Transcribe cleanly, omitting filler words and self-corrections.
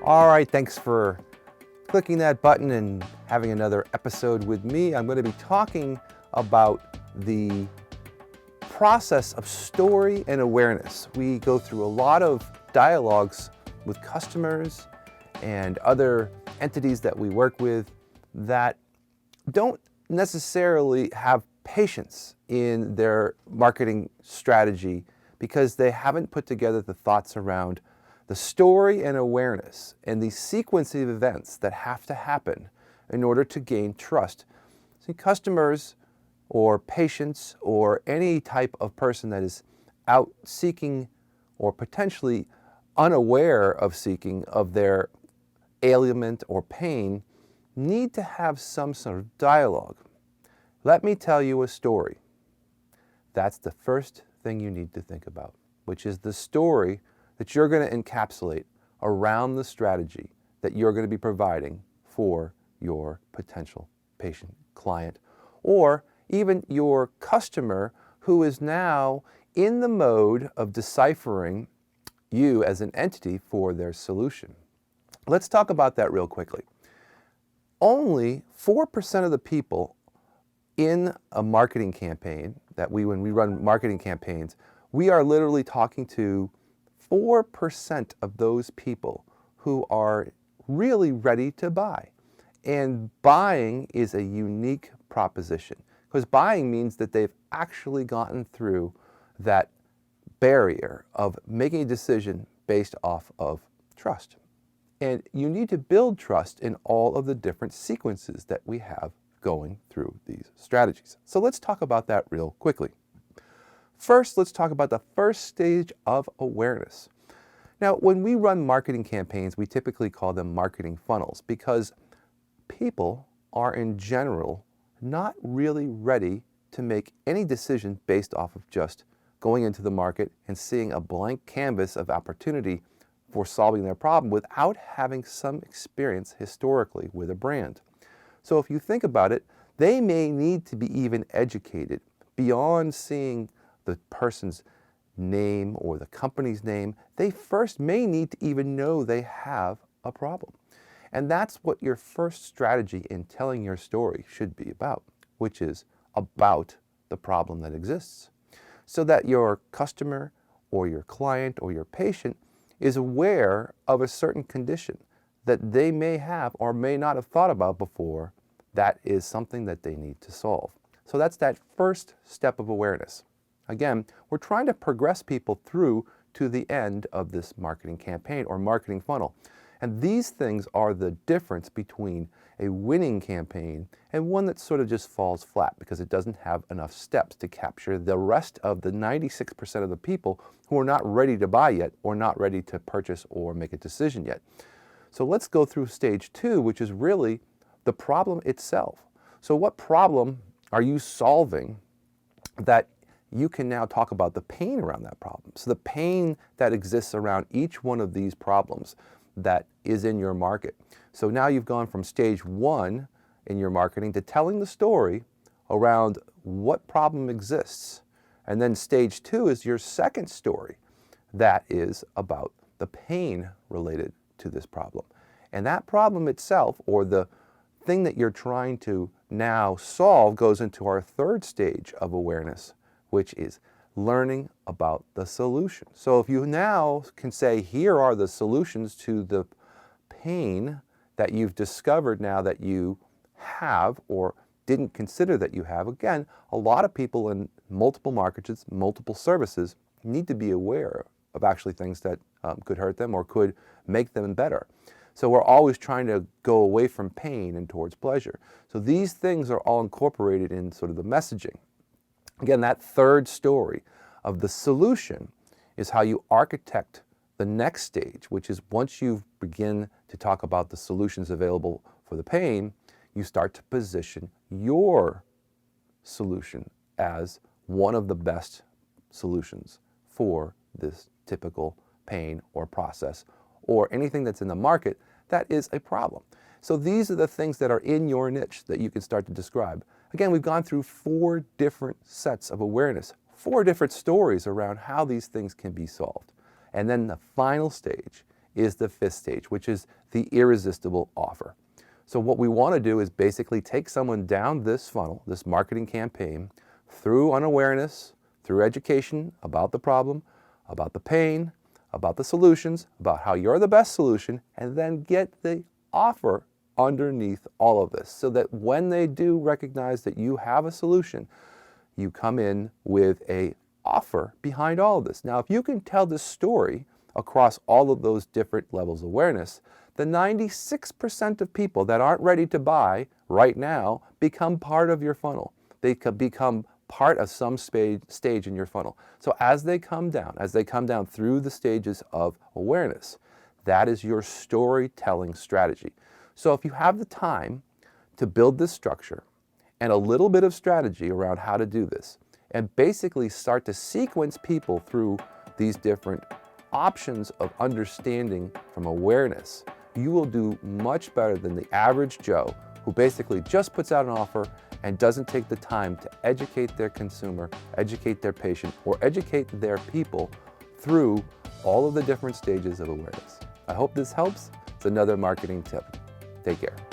All right, thanks for clicking that button and having another episode with me. I'm going to be talking about the process of story and awareness. We go through a lot of dialogues with customers and other entities that we work with that don't necessarily have patience in their marketing strategy because they haven't put together the thoughts around the story and awareness and the sequence of events that have to happen in order to gain trust. See, customers or patients or any type of person that is out seeking or potentially unaware of seeking of their ailment or pain need to have some sort of dialogue. Let me tell you a story. That's the first thing you need to think about, which is the story that you're going to encapsulate around the strategy that you're going to be providing for your potential patient, client, or even your customer who is now in the mode of deciphering you as an entity for their solution. Let's talk about that real quickly. Only 4% of the people in a marketing campaign when we run marketing campaigns, we are literally talking to 4% of those people who are really ready to buy. And buying is a unique proposition because buying means that they've actually gotten through that barrier of making a decision based off of trust. And you need to build trust in all of the different sequences that we have going through these strategies. So let's talk about that real quickly. First, let's talk about the first stage of awareness. Now, when we run marketing campaigns, we typically call them marketing funnels because people are in general not really ready to make any decision based off of just going into the market and seeing a blank canvas of opportunity for solving their problem without having some experience historically with a brand. So if you think about it, they may need to be even educated beyond seeing the person's name or the company's name. They first may need to even know they have a problem. And that's what your first strategy in telling your story should be about, which is about the problem that exists, so that your customer or your client or your patient is aware of a certain condition that they may have or may not have thought about before that is something that they need to solve. So that's that first step of awareness. Again, we're trying to progress people through to the end of this marketing campaign or marketing funnel. And these things are the difference between a winning campaign and one that sort of just falls flat because it doesn't have enough steps to capture the rest of the 96% of the people who are not ready to buy yet or not ready to purchase or make a decision yet. So let's go through stage 2, which is really the problem itself. So what problem are you solving that you can now talk about the pain around that problem? So the pain that exists around each one of these problems that is in your market. So now you've gone from stage 1 in your marketing to telling the story around what problem exists. And then stage 2 is your second story that is about the pain related to this problem. And that problem itself, or the thing that you're trying to now solve, goes into our third stage of awareness, which is learning about the solution. So if you now can say, here are the solutions to the pain that you've discovered now that you have or didn't consider that you have. Again, a lot of people in multiple markets, multiple services, need to be aware of actually things that could hurt them or could make them better. So we're always trying to go away from pain and towards pleasure. So these things are all incorporated in sort of the messaging. Again, that third story of the solution is how you architect the next stage, which is once you begin to talk about the solutions available for the pain, you start to position your solution as one of the best solutions for this typical pain or process or anything that's in the market that is a problem. So these are the things that are in your niche that you can start to describe. Again, we've gone through 4 different sets of awareness, 4 different stories around how these things can be solved. And then the final stage is the fifth stage, which is the irresistible offer. So what we want to do is basically take someone down this funnel, this marketing campaign, through unawareness, through education about the problem, about the pain, about the solutions, about how you're the best solution, and then get the offer underneath all of this so that when they do recognize that you have a solution, you come in with an offer behind all of this. Now, if you can tell this story across all of those different levels of awareness, the 96% of people that aren't ready to buy right now become part of your funnel. They could become part of some stage in your funnel. So as they come down through the stages of awareness, that is your storytelling strategy. So if you have the time to build this structure and a little bit of strategy around how to do this, and basically start to sequence people through these different options of understanding from awareness, you will do much better than the average Joe who basically just puts out an offer and doesn't take the time to educate their consumer, educate their patient, or educate their people through all of the different stages of awareness. I hope this helps. It's another marketing tip. Take care.